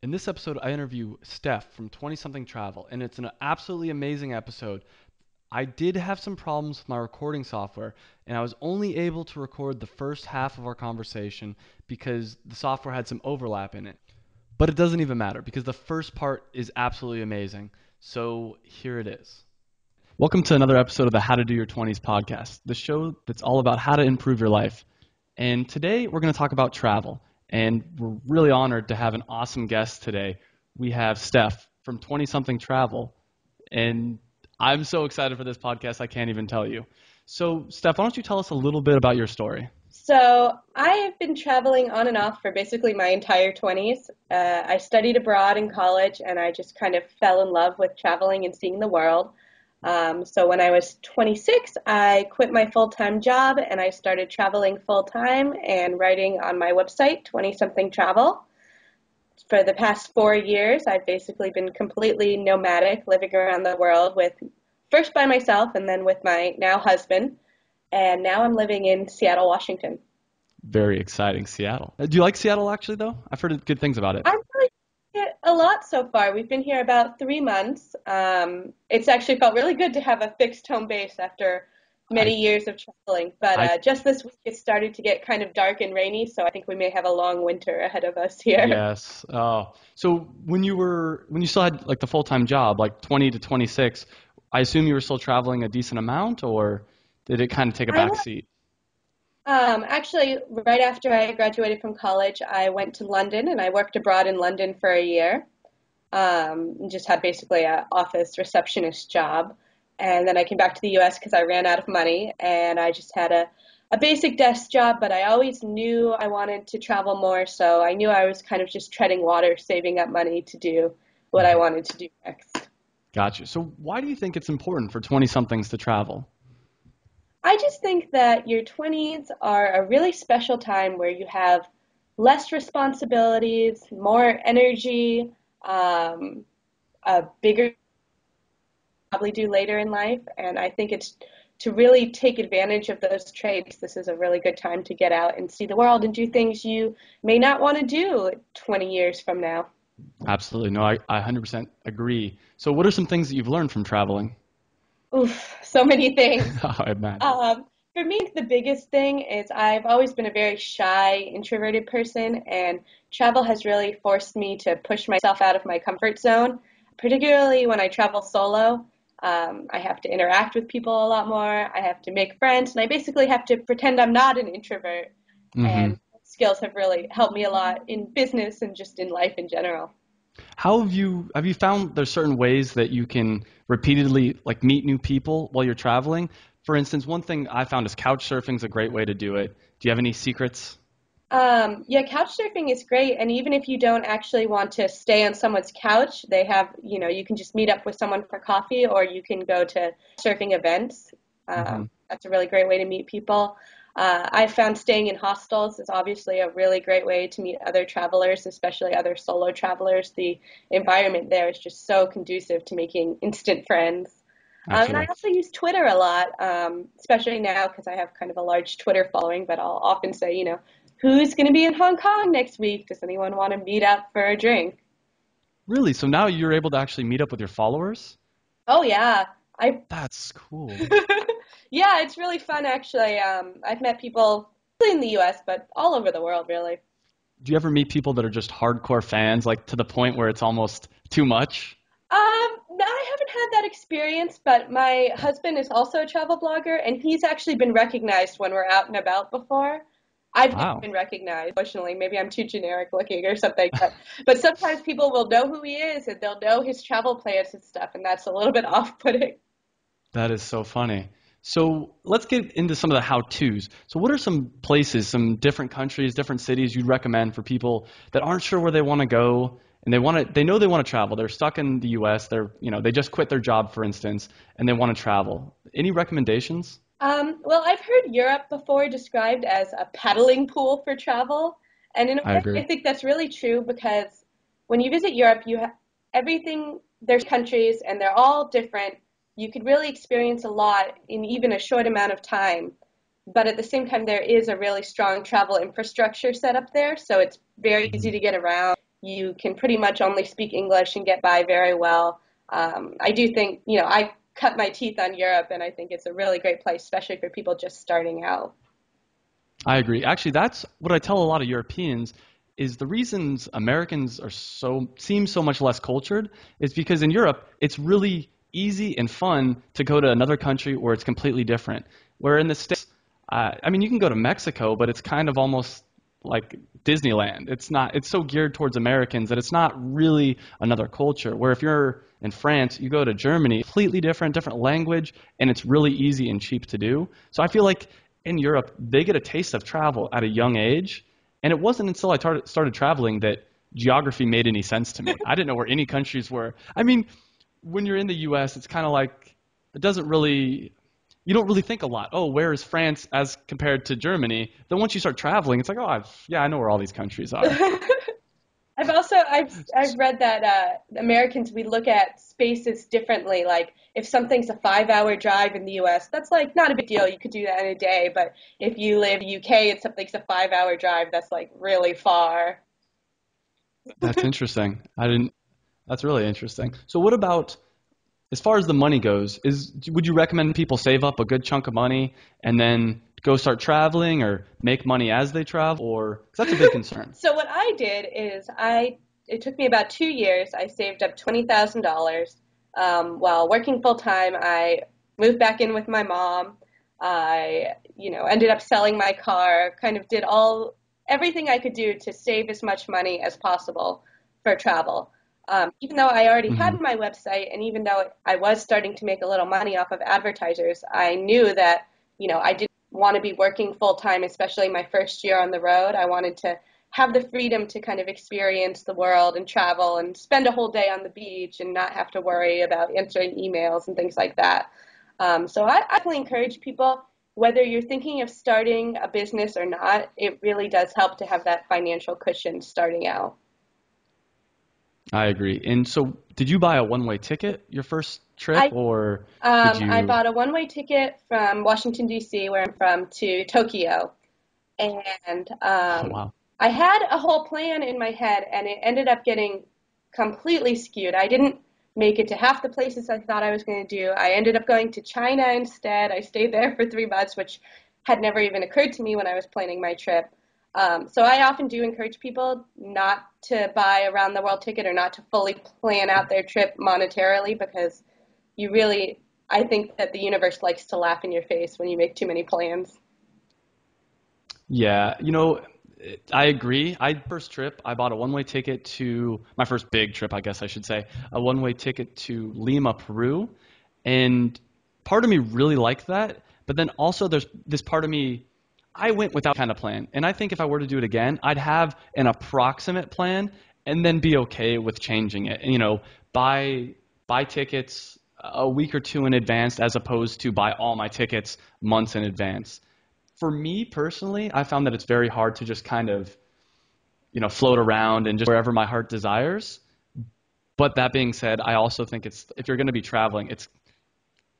In this episode, I interview Steph from 20 Something Travel, and it's an absolutely amazing episode. I did have some problems with my recording software, and I was only able to record the first half of our conversation because the software had some overlap in it. But it doesn't even matter because the first part is absolutely amazing. So here it is. Welcome to another episode of the How to Do Your 20s podcast, the show that's all about how to improve your life. And today we're going to talk about travel. And we're really honored to have an awesome guest today. We have Steph from 20 Something Travel. And I'm so excited for this podcast, I can't even tell you. So, Steph, why don't you tell us a little bit about your story? So I have been traveling on and off for basically my entire 20s. I studied abroad in college, and I just kind of fell in love with traveling and seeing the world. So when I was 26, I quit my full-time job, and I started traveling full-time and writing on my website, 20 Something Travel. For the past 4 years, I've basically been completely nomadic, living around the world with first by myself and then with my now husband. And now I'm living in Seattle, Washington. Very exciting, Seattle. Do you like Seattle, actually, though? I've heard good things about it. I'm really liking it a lot so far. We've been here about 3 months. It's actually felt really good to have a fixed home base after I, many years of traveling. But I, just this week, it started to get kind of dark and rainy, so I think we may have a long winter ahead of us here. yes. So when you still had like the full-time job, like 20 to 26, I assume you were still traveling a decent amount, or did it kind of take a I back was seat? actually right after I graduated from college, I went to London and I worked abroad in London for a year. Just had basically an office receptionist job. And then I came back to the US because I ran out of money and I just had a basic desk job, but I always knew I wanted to travel more. So I knew I was kind of just treading water, saving up money to do what I Mhm. wanted to do next. Gotcha. So why do you think it's important for 20 somethings to travel? I just think that your 20s are a really special time where you have less responsibilities, more energy, um, a bigger probably do later in life. And I think it's to really take advantage of those traits. This is a really good time to get out and see the world and do things you may not want to do 20 years from now. Absolutely. No, I 100% agree. So what are some things that you've learned from traveling? Oof, so many things. I imagine. Um, for me, the biggest thing is I've always been a very shy, introverted person, and travel has really forced me to push myself out of my comfort zone, particularly when I travel solo. I have to interact with people a lot more. I have to make friends, and I basically have to pretend I'm not an introvert. Hmm. And skills have really helped me a lot in business and just in life in general. How have you found there's certain ways that you can repeatedly like meet new people while you're traveling? For instance, one thing I found is couch surfing is a great way to do it. Do you have any secrets? Yeah, couch surfing is great, and even if you don't actually want to stay on someone's couch, they have, you can just meet up with someone for coffee, or you can go to surfing events. Hmm. That's a really great way to meet people. I found staying in hostels is obviously a really great way to meet other travelers, especially other solo travelers. The environment there is just so conducive to making instant friends. And I Absolutely. also use Twitter a lot, especially now because I have kind of a large Twitter following, but I'll often say, who's going to be in Hong Kong next week? Does anyone want to meet up for a drink? Really? So now you're able to actually meet up with your followers? Oh, yeah. I That's cool. Yeah, it's really fun actually. I've met people in the US, but all over the world really. Do you ever meet people that are just hardcore fans, like to the point where it's almost too much? No, I haven't had that experience, but my husband is also a travel blogger, and he's actually been recognized when we're out and about before. I've never Wow. been recognized, unfortunately. Maybe I'm too generic looking or something, but sometimes people will know who he is and they'll know his travel plans and stuff, and that's a little bit off-putting. That is so funny. So let's get into some of the how-tos. So what are some places, some different countries, different cities you'd recommend for people that aren't sure where they want to go and they know they want to travel. They're stuck in the US, they just quit their job, for instance, and they want to travel. Any recommendations? Well, I've heard Europe before described as a paddling pool for travel, and in a I way, agree. I think that's really true because when you visit Europe, you have everything. There's countries, and they're all different. You could really experience a lot in even a short amount of time. But at the same time, there is a really strong travel infrastructure set up there, so it's very easy Mhm. to get around. you can pretty much only speak English and get by very well. I do think, I cut my teeth on Europe, and I think it's a really great place, especially for people just starting out. I agree. Actually, that's what I tell a lot of Europeans is the reasons Americans are seem so much less cultured is because in Europe, it's really easy and fun to go to another country where it's completely different. Where in the States, I mean, you can go to Mexico, but it's kind of almost like Disneyland. It's so geared towards Americans that it's not really another culture. Where if you're in France, you go to Germany, completely different language, and it's really easy and cheap to do. So I feel like in Europe, they get a taste of travel at a young age. And it wasn't until I started traveling that geography made any sense to me. I didn't know where any countries were. I mean, when you're in the US, it's kind of like, it doesn't really, you don't really think a lot. Oh, where is France as compared to Germany? Then once you start traveling, it's like, oh, yeah, I know where all these countries are. I've read that Americans, we look at spaces differently. Like if something's a 5 hour drive in the U.S., that's like not a big deal. You could do that in a day. But if you live in the UK and something's a 5 hour drive, that's like really far. That's interesting. That's really interesting. So what about, as far as the money goes, would you recommend people save up a good chunk of money and then go start traveling or make money as they travel? Or, 'cause that's a big concern. So what I did is it took me about 2 years. I saved up $20,000 while working full time. I moved back in with my mom. I, ended up selling my car, kind of did everything I could do to save as much money as possible for travel. Even though I already Hmm. had my website and even though I was starting to make a little money off of advertisers, I knew that, I didn't want to be working full time, especially my first year on the road. I wanted to have the freedom to kind of experience the world and travel and spend a whole day on the beach and not have to worry about answering emails and things like that. So I definitely encourage people, whether you're thinking of starting a business or not, it really does help to have that financial cushion starting out. I agree. And so, did you buy a one-way ticket your first trip, I or did I you? bought a one-way ticket from Washington, D.C., where I'm from, to Tokyo. And Oh, wow. I had a whole plan in my head, and it ended up getting completely skewed. I didn't make it to half the places I thought I was going to do. I ended up going to China instead. I stayed there for 3 months, which had never even occurred to me when I was planning my trip. So I often do encourage people not to buy a round the world ticket or not to fully plan out their trip monetarily because you really, I think that the universe likes to laugh in your face when you make too many plans. Yeah, I agree. First trip, I bought a one-way ticket to my first big trip, I guess I should say, a one-way ticket to Lima, Peru, and part of me really liked that, but then also there's this part of me, I went without kind of plan, and I think if I were to do it again, I'd have an approximate plan and then be okay with changing it. And, buy buy tickets a week or two in advance as opposed to buy all my tickets months in advance. For me personally, I found that it's very hard to just kind of, float around and just wherever my heart desires. But that being said, I also think if you're going to be traveling, it's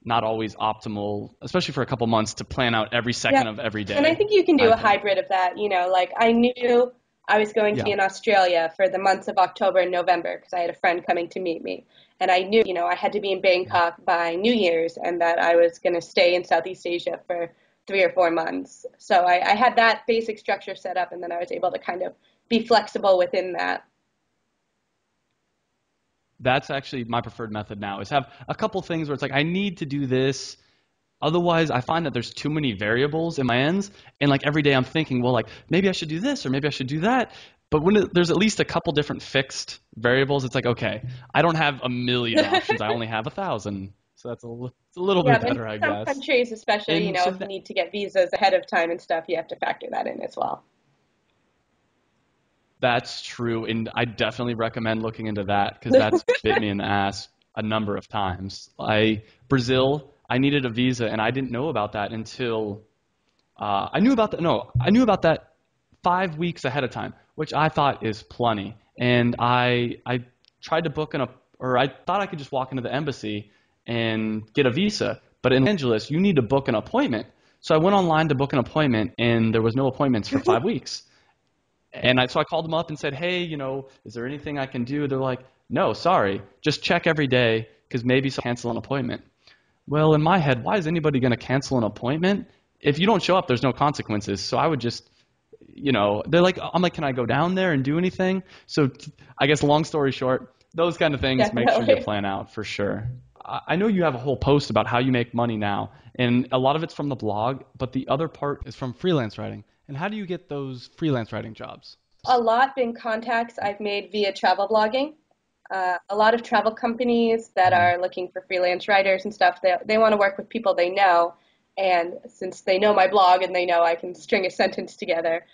not always optimal, especially for a couple months, to plan out every Yeah. second of every And I day, think you can do I a think. hybrid of that. Like I knew I was going to be Yeah. in Australia for the months of October and November because I had a friend coming to meet me. And I knew, I had to be in Yeah. Bangkok by New Year's and that I was going to stay in Southeast Asia for 3 or 4 months. So I had that basic structure set up and then I was able to kind of be flexible within that. That's actually my preferred method now is have a couple things where it's like I need to do this. Otherwise, I find that there's too many variables in my ends, and like every day I'm thinking, well, like maybe I should do this or maybe I should do that. But there's at least a couple different fixed variables, it's like okay, I don't have a million options. I only have 1,000, so it's a little Yeah, bit and better, I some guess. countries, especially, And so if you need to get visas ahead of time and stuff, you have to factor that in as well. that's true, and I definitely recommend looking into that because that's bit me in the ass a number of times. Brazil, I needed a visa, and I didn't know about that until I knew about that. No, I knew about that 5 weeks ahead of time, which I thought is plenty. And I tried to or I thought I could just walk into the embassy and get a visa. But in Los Angeles, you need to book an appointment. So I went online to book an appointment, and there was no appointments for 5 weeks. And so I called them up and said, hey, is there anything I can do? They're like, no, sorry, just check every day because maybe someone cancel an appointment. Well, in my head, why is anybody going to cancel an appointment? If you don't show up, there's no consequences. So I would just, they're like, I'm like, can I go down there and do anything? So I guess long story short, those kind of things, make sure you Definitely. plan out for sure. I know you have a whole post about how you make money now, and a lot of it's from the blog, but the other part is from freelance writing. And how do you get those freelance writing jobs? A lot been contacts I've made via travel blogging. A lot of travel companies that Mhm. are looking for freelance writers and stuff, they want to work with people they know. And since they know my blog and they know I can string a sentence together,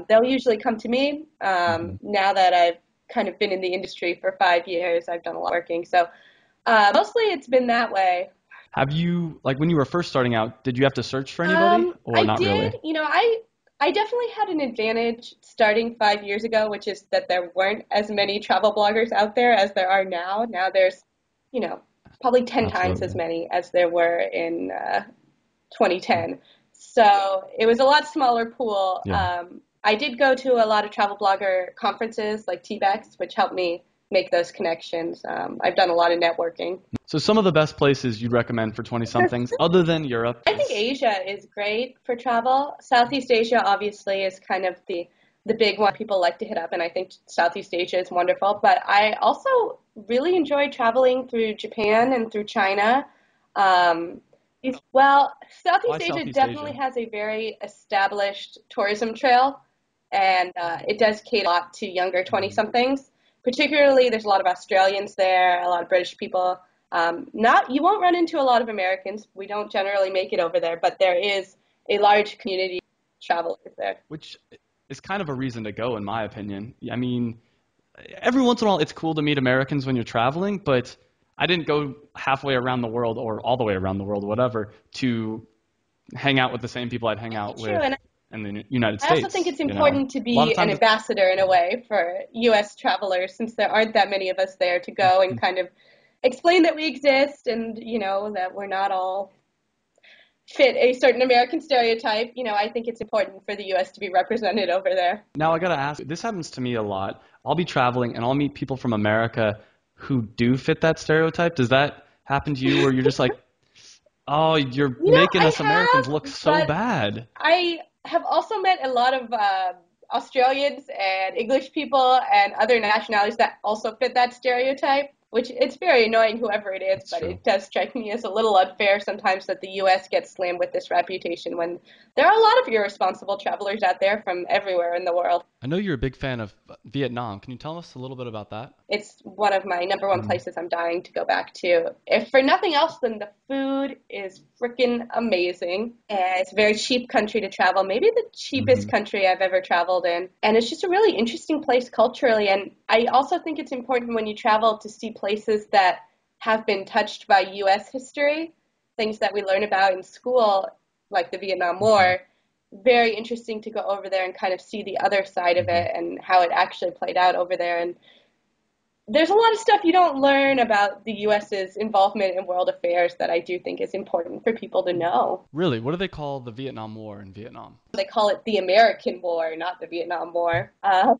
they'll usually come to me. Mhm. Now that I've kind of been in the industry for 5 years, I've done a lot of working. So mostly it's been that way. Have you, like when you were first starting out, did you have to search for anybody or I not did, really? I definitely had an advantage starting 5 years ago, which is that there weren't as many travel bloggers out there as there are now. Now there's, you know, probably 10 times as Absolutely. many as there were in 2010. So it was a lot smaller pool. Yeah. I did go to a lot of travel blogger conferences like TBEX, which helped me make those connections. I've done a lot of networking. So some of the best places you'd recommend for 20 somethings other than Europe I think is Asia is great for travel. Southeast Asia obviously is kind of the big one people like to hit up, and I think Southeast Asia is wonderful. But I also really enjoy traveling through Japan and through China. Um, well, why Southeast Asia Southeast definitely Asia? has a very established tourism trail, and it does cater a lot to younger 20 Mhm. somethings. Particularly, there's a lot of Australians there, a lot of British people. Not you won't run into a lot of Americans. We don't generally make it over there, but there is a large community of travelers there. Which is kind of a reason to go in my opinion. I mean, every once in a while it's cool to meet Americans when you're traveling, but I didn't go halfway around the world or all the way around the world, whatever, to hang out with the same people I'd hang out True, with and in the United I also think States, it's you know. important to A lot of be an times ambassador in a way for U.S. travelers, since there aren't that many of us there to go and kind of explain that we exist and that we're not all fit a certain American stereotype. I think it's important for the U.S. to be represented over there. now I gotta ask, this happens to me a lot. I'll be traveling and I'll meet people from America who do fit that stereotype. Does that happen to you where you're just like, oh, you're making us I Americans look have, so but bad? I have also met a lot of Australians and English people and other nationalities that also fit that stereotype, which it's very annoying whoever it is, That's but true. it does strike me as a little unfair sometimes that the US gets slammed with this reputation when there are a lot of irresponsible travelers out there from everywhere in the world. I know you're a big fan of Vietnam. Can you tell us a little bit about that? It's one of my number one Mhm. places I'm dying to go back to. If for nothing else, then the food is freaking amazing. And it's a very cheap country to travel, maybe the cheapest Mhm. country I've ever traveled in. And it's just a really interesting place culturally. And I also think it's important when you travel to see places that have been touched by US history, things that we learn about in school, like the Vietnam Mhm. War. Very interesting to go over there and kind of see the other side of Mhm. it and how it actually played out over there. And there's a lot of stuff you don't learn about the US's involvement in world affairs that I do think is important for people to know. Really, what do they call the Vietnam War in Vietnam? They call it the American War, not the Vietnam War. Well,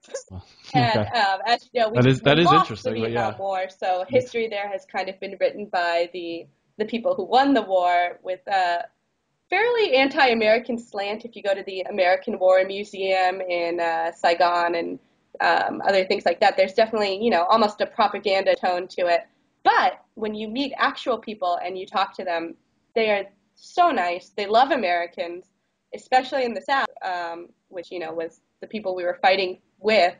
And okay. as you know, we That is lost the interesting, but Vietnam yeah, War, so makes history there has kind of been written by the people who won the war with a fairly anti-American slant. If you go to the American War Museum in Saigon and other things like that, there's definitely almost a propaganda tone to it. But when you meet actual people and you talk to them, they are so nice. They love Americans, especially in the South, which was the people we were fighting with.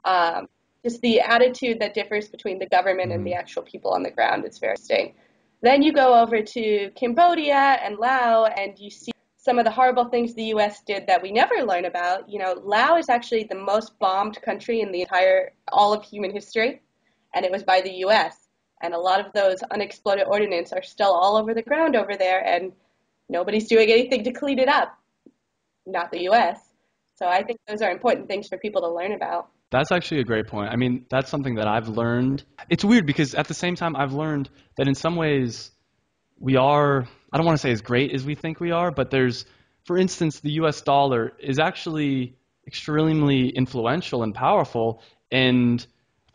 Um, just the attitude that differs between the government and hmm the actual people on the ground is very interesting. Then you go over to Cambodia and Laos, and you see some of the horrible things the U.S. did that we never learn about. Laos is actually the most bombed country in the entire all of human history, and it was by the U.S. And a lot of those unexploded ordnance are still all over the ground over there, and nobody's doing anything to clean it up. Not the U.S. So I think those are important things for people to learn about. that's actually a great point. I mean, that's something that I've learned. It's weird because at the same time, I've learned that in some ways we are, I don't want to say as great as we think we are, but there's, for instance, the US dollar is actually extremely influential and powerful. And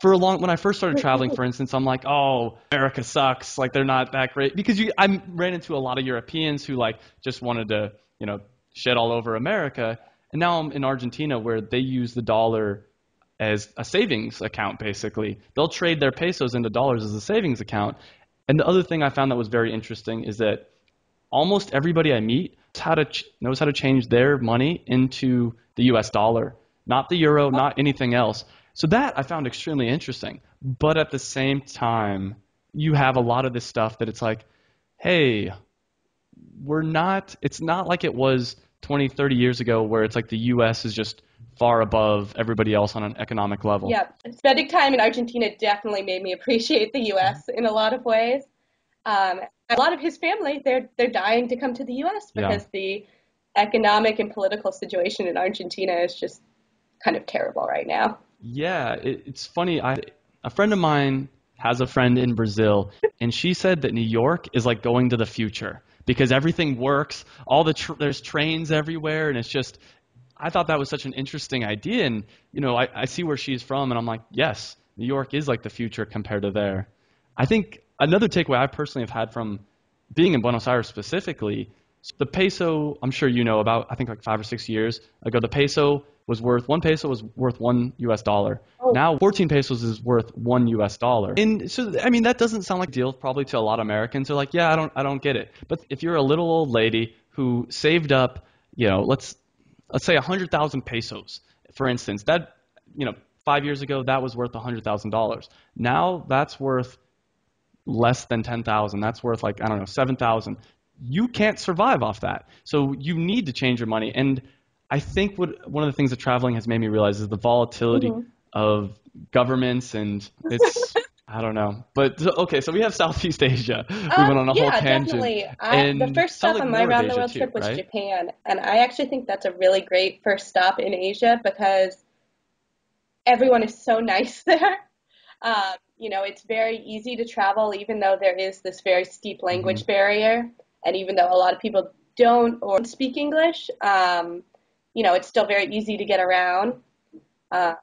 for a long, when I first started traveling, for instance, I'm like, oh, America sucks. Like they're not that great because I ran into a lot of Europeans who like just wanted to, you know, shit all over America. And now I'm in Argentina where they use the dollar as a savings account, basically. They'll trade their pesos into dollars as a savings account. And the other thing I found that was very interesting is that almost everybody I meet knows how to change their money into the US dollar, not the euro, not anything else. So that I found extremely interesting. But at the same time, you have a lot of this stuff that it's like, hey, it's not like it was 20, 30 years ago where it's like the US is just far above everybody else on an economic level. Yeah, spending time in Argentina definitely made me appreciate the U.S. in a lot of ways. A lot of his family, they're dying to come to the U.S. Yeah. because the economic and political situation in Argentina is just kind of terrible right now. Yeah, it's funny. A friend of mine has a friend in Brazil, and she said that New York is like going to the future because everything works. There's trains everywhere, and it's just. I thought that was such an interesting idea, and you know, I see where she's from, and I'm like, yes, New York is like the future compared to there. I think another takeaway I personally have had from being in Buenos Aires specifically, the peso, I'm sure you know about, I think like 5 or 6 years ago, one peso was worth $1. Oh, Now 14 pesos is worth $1. And so, I mean, that doesn't sound like a deal probably to a lot of Americans. They're like, yeah, I don't get it. But if you're a little old lady who saved up, you know, let's say 100,000 pesos, for instance, that, you know, 5 years ago, that was worth $100,000. Now that's worth less than 10,000. That's worth like, I don't know, 7,000. You can't survive off that. So you need to change your money. And I think one of the things that traveling has made me realize is the volatility hmm. of governments and it's, I don't know. But okay, so we have Southeast Asia. We went on a whole Yeah, tangent. definitely. The And first sounds stop like on my more of round the Asia world too, trip was right? Japan, and I actually think that's a really great first stop in Asia because everyone is so nice there. It's very easy to travel, even though there is this very steep Hmm. language barrier, and even though a lot of people don't or don't speak English, it's still very easy to get around. Uh,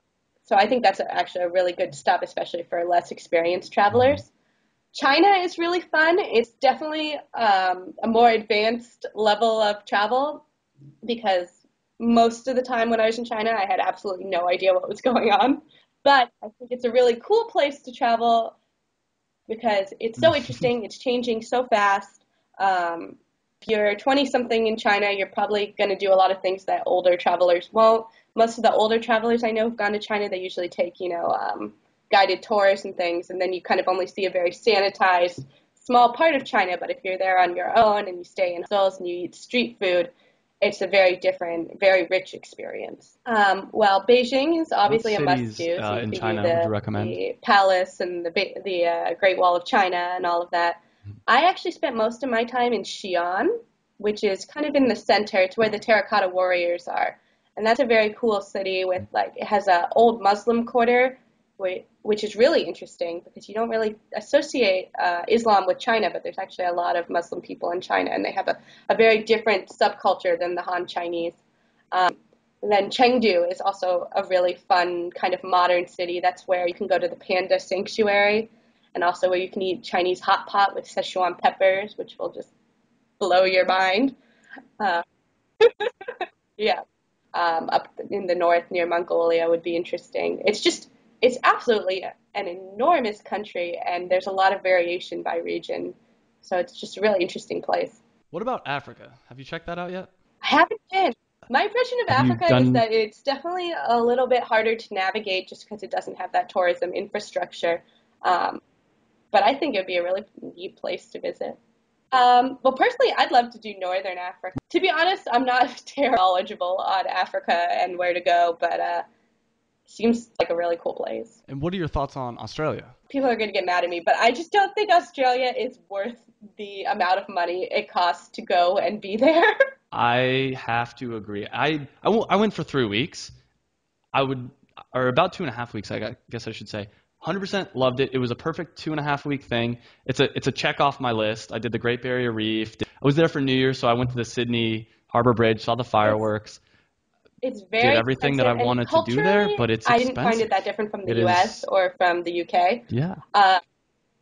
so I think that's actually a really good stop, especially for less experienced Hmm. travelers. China is really fun. It's definitely a more advanced level of travel because most of the time when I was in China, I had absolutely no idea what was going on. But I think it's a really cool place to travel because it's so interesting. It's changing so fast. Um, if you're 20 something in China, you're probably going to do a lot of things that older travelers won't. Most of the older travelers I know who've gone to China, they usually take, guided tours and things, and then you kind of only see a very sanitized small part of China. But if you're there on your own and you stay in hostels and you eat street food, it's a very different, very rich experience. Well, Beijing is What obviously a cities must-do, so you in can do China would you the recommend? the palace and the Great Wall of China and all of that. I actually spent most of my time in Xi'an, which is kind of in the center. It's where the terracotta warriors are, and that's a very cool city with like it has a old Muslim quarter, which is really interesting because you don't really associate Islam with China, but there's actually a lot of Muslim people in China, and they have a very different subculture than the Han Chinese. And then Chengdu is also a really fun kind of modern city. That's where you can go to the panda sanctuary and also where you can eat Chinese hot pot with Szechuan peppers, which will just blow your mind. Uh, yeah. Up in the north near Mongolia would be interesting. It's absolutely an enormous country, and there's a lot of variation by region. So it's just a really interesting place. What about Africa? Have you checked that out yet? I haven't been. My impression of Have you Africa is done? that it's definitely a little bit harder to navigate just because it doesn't have that tourism infrastructure. Um, but I think it'd be a really neat place to visit. Well, personally, I'd love to do Northern Africa. To be honest, I'm not terribly knowledgeable on Africa and where to go, but seems like a really cool place. And what are your thoughts on Australia? People are going to get mad at me, but I just don't think Australia is worth the amount of money it costs to go and be there. I have to agree. I went for 3 weeks. I would, or about 2.5 weeks, guess I should say. 100% loved it. It was a perfect 2.5 week thing. It's a check off my list. I did the Great Barrier Reef. I was there for New Year's, so I went to the Sydney Harbor Bridge, saw the It's fireworks. It's did very everything that I expensive, and wanted to do there, culturally, but it's I didn't find it that expensive. different from the It US is, or from the UK. yeah, Uh,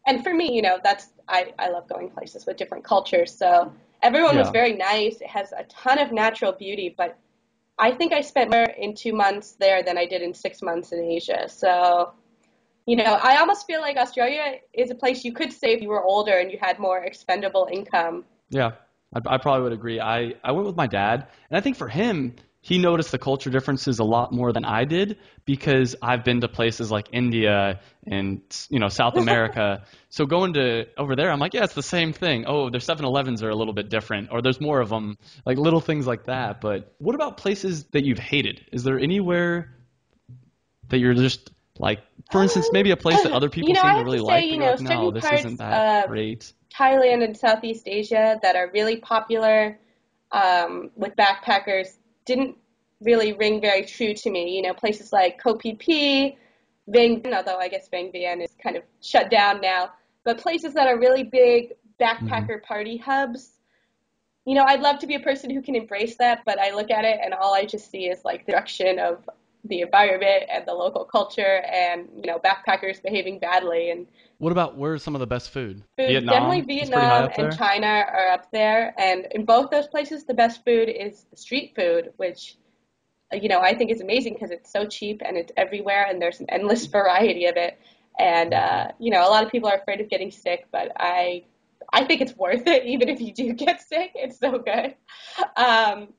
and for me, that's I love going places with different cultures. So everyone was yeah. very nice. It has a ton of natural beauty, but I think I spent more in 2 months there than I did in 6 months in Asia. So, I almost feel like Australia is a place you could say if you were older and you had more expendable income. Yeah, I probably would agree. I went with my dad, and I think for him, he noticed the culture differences a lot more than I did because I've been to places like India and South America. So going to over there, I'm like, yeah, it's the same thing. Oh, their 7-Elevens are a little bit different, or there's more of them, like little things like that. But what about places that you've hated? Is there anywhere that you're just like, for instance, maybe a place that other people I seem to have to really say, like, but you're like, no, certain this isn't parts that of great. Thailand and Southeast Asia that are really popular with backpackers didn't really ring very true to me. Places like Koh Phi Phi, Vang Vieng, although I guess Vang Vieng is kind of shut down now, but places that are really big Hmm. backpacker party hubs. I'd love to be a person who can embrace that, but I look at it and all I just see is like the destruction of the environment and the local culture and, backpackers behaving badly. And What about where's some of the best food? food, definitely Vietnam is pretty high Vietnam up and there. China are up there. And in both those places, the best food is street food, which, I think is amazing because it's so cheap and it's everywhere and there's an endless variety of it. And, a lot of people are afraid of getting sick, but I think it's worth it even if you do get sick. It's so good. Um,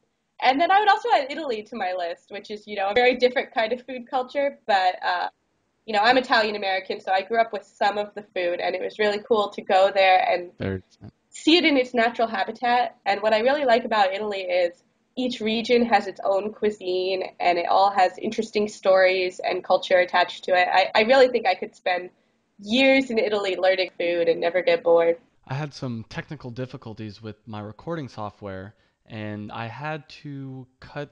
and then I would also add Italy to my list, which is, a very different kind of food culture, but I'm Italian American, so I grew up with some of the food, and it was really cool to go there and There. see it in its natural habitat. And what I really like about Italy is each region has its own cuisine, and it all has interesting stories and culture attached to it. I really think I could spend years in Italy learning food and never get bored. I had some technical difficulties with my recording software, and I had to cut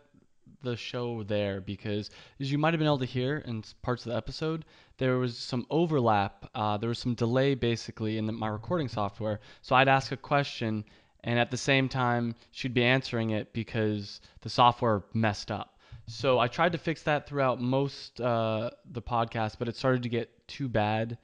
the show there because, as you might have been able to hear in parts of the episode, there was some overlap. There was some delay basically in my recording software. So I'd ask a question, and at the same time, she'd be answering it because the software messed up. So I tried to fix that throughout most the podcast, but it started to get too bad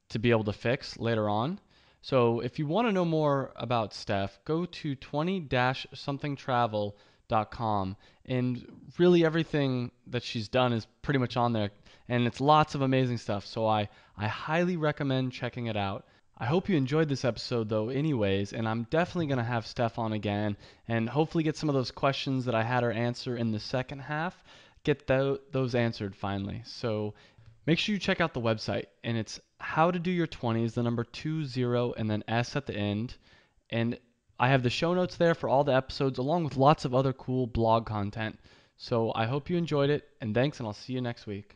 to be able to fix later on. So if you want to know more about Steph, go to 20-somethingtravel.com, and really everything that she's done is pretty much on there, and it's lots of amazing stuff. So I highly recommend checking it out. I hope you enjoyed this episode though anyways, and I'm definitely going to have Steph on again and hopefully get some of those questions that I had her answer in the second half, get those answered finally. So make sure you check out the website, and it's how to do your 20s, the number 20, and then S at the end. And I have the show notes there for all the episodes, along with lots of other cool blog content. So I hope you enjoyed it, and thanks, and I'll see you next week.